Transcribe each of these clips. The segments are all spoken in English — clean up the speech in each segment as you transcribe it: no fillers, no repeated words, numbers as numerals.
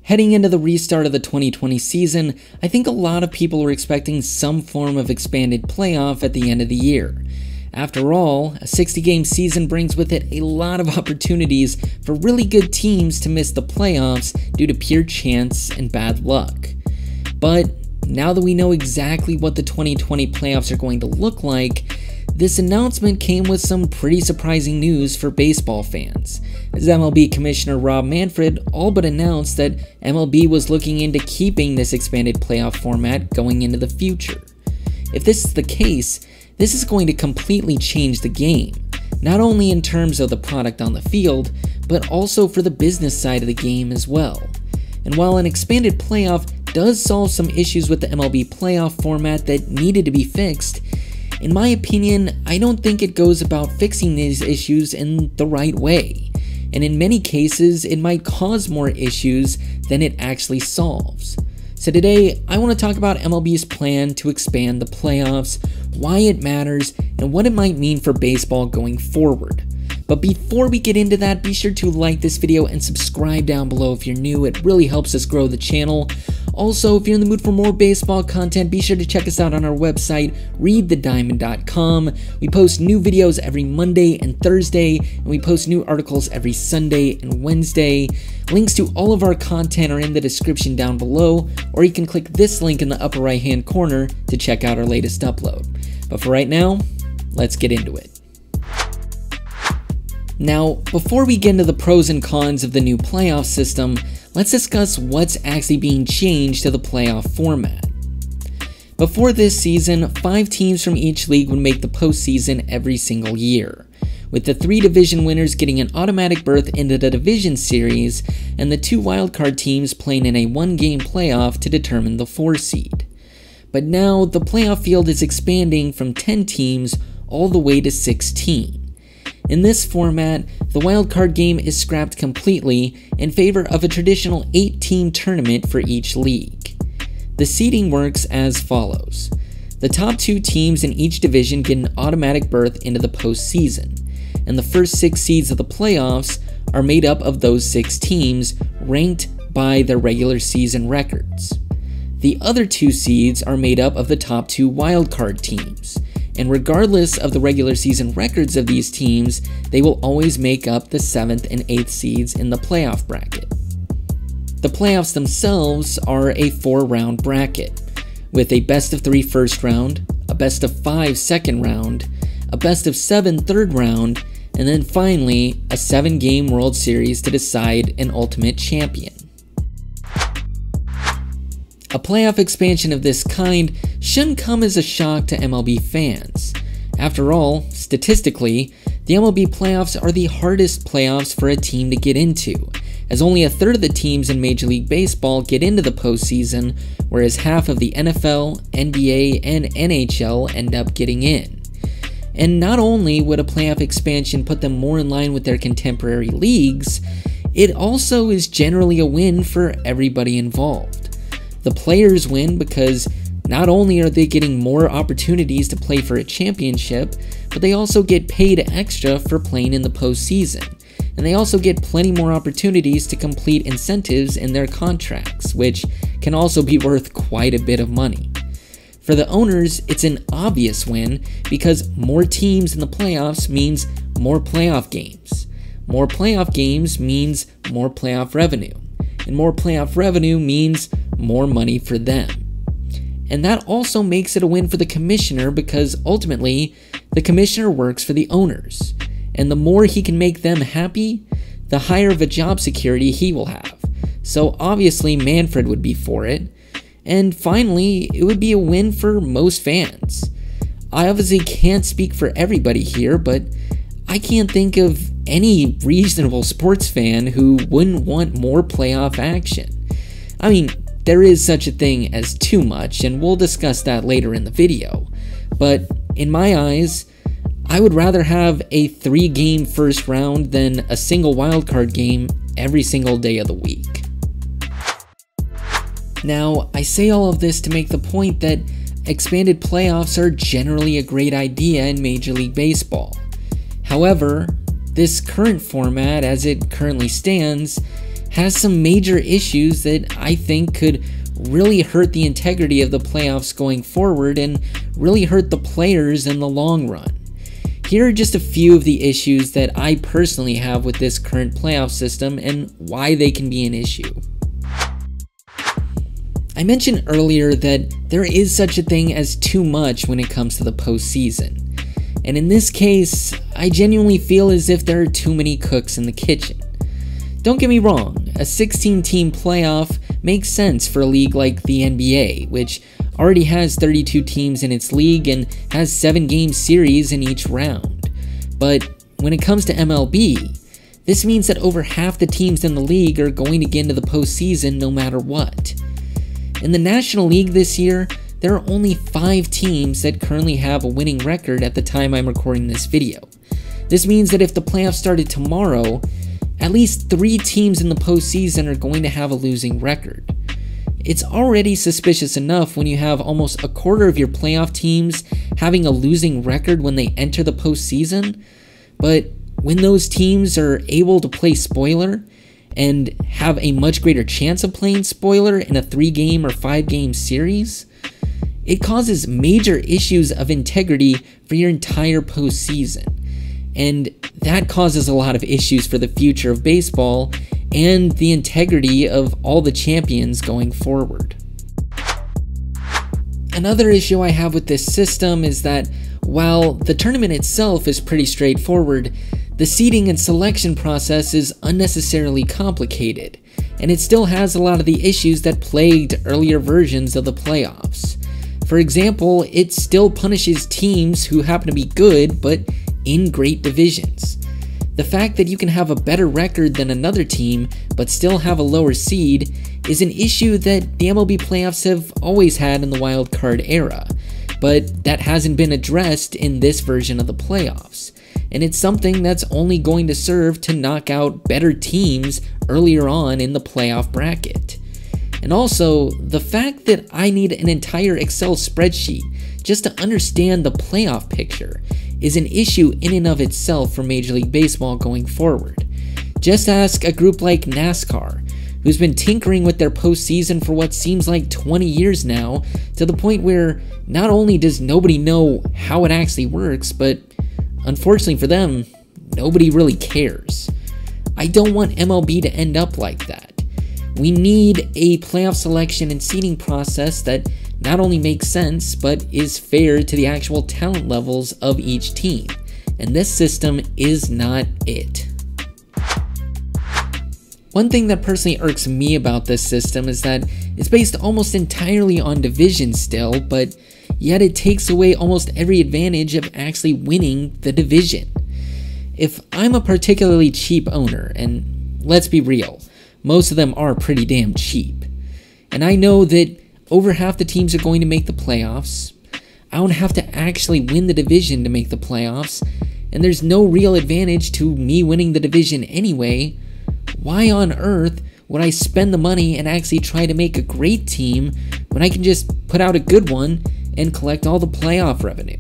Heading into the restart of the 2020 season, I think a lot of people were expecting some form of expanded playoff at the end of the year. After all, a 60-game season brings with it a lot of opportunities for really good teams to miss the playoffs due to pure chance and bad luck. But now that we know exactly what the 2020 playoffs are going to look like, this announcement came with some pretty surprising news for baseball fans, as MLB Commissioner Rob Manfred all but announced that MLB was looking into keeping this expanded playoff format going into the future. If this is the case, this is going to completely change the game, not only in terms of the product on the field, but also for the business side of the game as well. And while an expanded playoff does solve some issues with the MLB playoff format that needed to be fixed, in my opinion, I don't think it goes about fixing these issues in the right way, and in many cases, it might cause more issues than it actually solves. So today, I want to talk about MLB's plan to expand the playoffs, why it matters, and what it might mean for baseball going forward. But before we get into that, be sure to like this video and subscribe down below if you're new. It really helps us grow the channel. Also, if you're in the mood for more baseball content, be sure to check us out on our website, readthediamond.com. We post new videos every Monday and Thursday, and we post new articles every Sunday and Wednesday. Links to all of our content are in the description down below, or you can click this link in the upper right-hand corner to check out our latest upload. But for right now, let's get into it. Now, before we get into the pros and cons of the new playoff system, let's discuss what's actually being changed to the playoff format. Before this season, 5 teams from each league would make the postseason every single year, with the 3 division winners getting an automatic berth into the division series, and the 2 wildcard teams playing in a 1-game playoff to determine the 4 seed. But now, the playoff field is expanding from 10 teams all the way to 16. In this format, the wildcard game is scrapped completely in favor of a traditional 8-team tournament for each league. The seeding works as follows. The top 2 teams in each division get an automatic berth into the postseason, and the first 6 seeds of the playoffs are made up of those 6 teams ranked by their regular season records. The other 2 seeds are made up of the top 2 wildcard teams, and regardless of the regular season records of these teams, they will always make up the 7th and 8th seeds in the playoff bracket. The playoffs themselves are a 4-round bracket, with a best of 3 first round, a best of 5 second round, a best of 7 third round, and then finally a 7-game World Series to decide an ultimate champion. A playoff expansion of this kind shouldn't come as a shock to MLB fans. After all, statistically, the MLB playoffs are the hardest playoffs for a team to get into, as only a third of the teams in Major League Baseball get into the postseason, whereas half of the NFL, NBA, and NHL end up getting in. And not only would a playoff expansion put them more in line with their contemporary leagues, it also is generally a win for everybody involved. The players win because not only are they getting more opportunities to play for a championship, but they also get paid extra for playing in the postseason, and they also get plenty more opportunities to complete incentives in their contracts, which can also be worth quite a bit of money. For the owners, it's an obvious win because more teams in the playoffs means more playoff games. More playoff games means more playoff revenue, and more playoff revenue means more money for them. And that also makes it a win for the commissioner because ultimately, the commissioner works for the owners. And the more he can make them happy, the higher of a job security he will have. So obviously Manfred would be for it. And finally, it would be a win for most fans. I obviously can't speak for everybody here, but I can't think of any reasonable sports fan who wouldn't want more playoff action. I mean, there is such a thing as too much, and we'll discuss that later in the video. But in my eyes, I would rather have a 3-game first round than a single wildcard game every single day of the week. Now, I say all of this to make the point that expanded playoffs are generally a great idea in Major League Baseball. However, this current format, as it currently stands, has some major issues that I think could really hurt the integrity of the playoffs going forward and really hurt the players in the long run. Here are just a few of the issues that I personally have with this current playoff system and why they can be an issue. I mentioned earlier that there is such a thing as too much when it comes to the postseason. And in this case, I genuinely feel as if there are too many cooks in the kitchen. Don't get me wrong, a 16-team playoff makes sense for a league like the NBA, which already has 32 teams in its league and has 7-game series in each round. But when it comes to MLB, this means that over half the teams in the league are going to get into the postseason no matter what. In the National League this year, there are only 5 teams that currently have a winning record at the time I'm recording this video. This means that if the playoffs started tomorrow, at least 3 teams in the postseason are going to have a losing record. It's already suspicious enough when you have almost a quarter of your playoff teams having a losing record when they enter the postseason, but when those teams are able to play spoiler and have a much greater chance of playing spoiler in a 3-game or 5-game series, it causes major issues of integrity for your entire postseason. And that causes a lot of issues for the future of baseball and the integrity of all the champions going forward. Another issue I have with this system is that while the tournament itself is pretty straightforward, the seeding and selection process is unnecessarily complicated, and it still has a lot of the issues that plagued earlier versions of the playoffs. For example, it still punishes teams who happen to be good but in great divisions. The fact that you can have a better record than another team but still have a lower seed is an issue that the MLB playoffs have always had in the wild card era, but that hasn't been addressed in this version of the playoffs. And it's something that's only going to serve to knock out better teams earlier on in the playoff bracket. And also, the fact that I need an entire Excel spreadsheet just to understand the playoff picture is an issue in and of itself for Major League Baseball going forward. Just ask a group like NASCAR, who's been tinkering with their postseason for what seems like 20 years now, to the point where not only does nobody know how it actually works, but unfortunately for them, nobody really cares. I don't want MLB to end up like that. We need a playoff selection and seeding process that not only makes sense, but is fair to the actual talent levels of each team. And this system is not it. One thing that personally irks me about this system is that it's based almost entirely on division still, but yet it takes away almost every advantage of actually winning the division. If I'm a particularly cheap owner, and let's be real, most of them are pretty damn cheap, and I know that over half the teams are going to make the playoffs, I don't have to actually win the division to make the playoffs, and there's no real advantage to me winning the division anyway, why on earth would I spend the money and actually try to make a great team when I can just put out a good one and collect all the playoff revenue?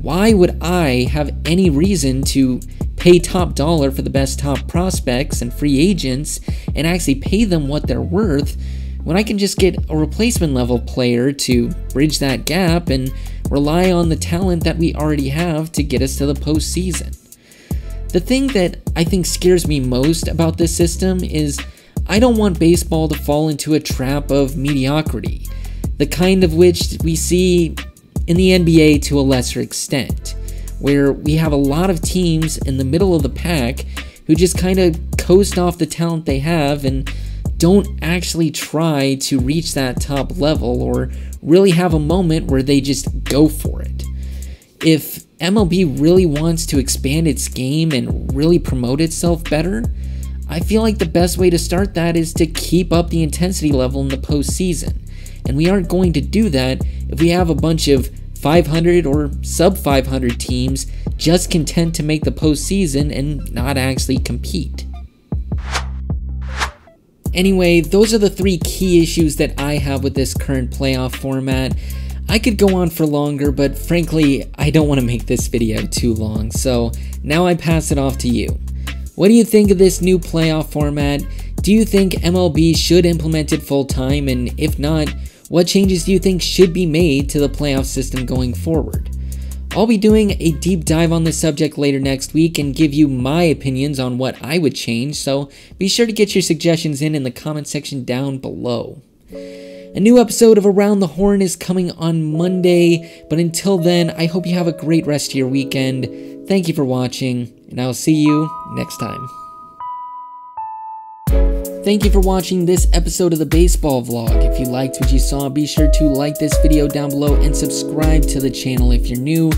Why would I have any reason to pay top dollar for the best top prospects and free agents and actually pay them what they're worth when I can just get a replacement level player to bridge that gap and rely on the talent that we already have to get us to the postseason? The thing that I think scares me most about this system is I don't want baseball to fall into a trap of mediocrity, the kind of which we see in the NBA to a lesser extent, where we have a lot of teams in the middle of the pack who just kind of coast off the talent they have and don't actually try to reach that top level or really have a moment where they just go for it. If MLB really wants to expand its game and really promote itself better, I feel like the best way to start that is to keep up the intensity level in the postseason. And we aren't going to do that if we have a bunch of 500 or sub 500 teams just content to make the postseason and not actually compete. Anyway, those are the 3 key issues that I have with this current playoff format. I could go on for longer, but frankly, I don't want to make this video too long, so now I pass it off to you. What do you think of this new playoff format? Do you think MLB should implement it full time, and if not, what changes do you think should be made to the playoff system going forward? I'll be doing a deep dive on this subject later next week and give you my opinions on what I would change, so be sure to get your suggestions in the comment section down below. A new episode of Around the Horn is coming on Monday, but until then, I hope you have a great rest of your weekend. Thank you for watching, and I'll see you next time. Thank you for watching this episode of the baseball vlog. If you liked what you saw, be sure to like this video down below and subscribe to the channel if you're new.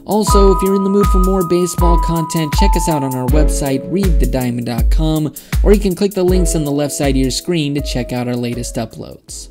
Also, if you're in the mood for more baseball content, check us out on our website, readthediamond.com, or you can click the links on the left side of your screen to check out our latest uploads.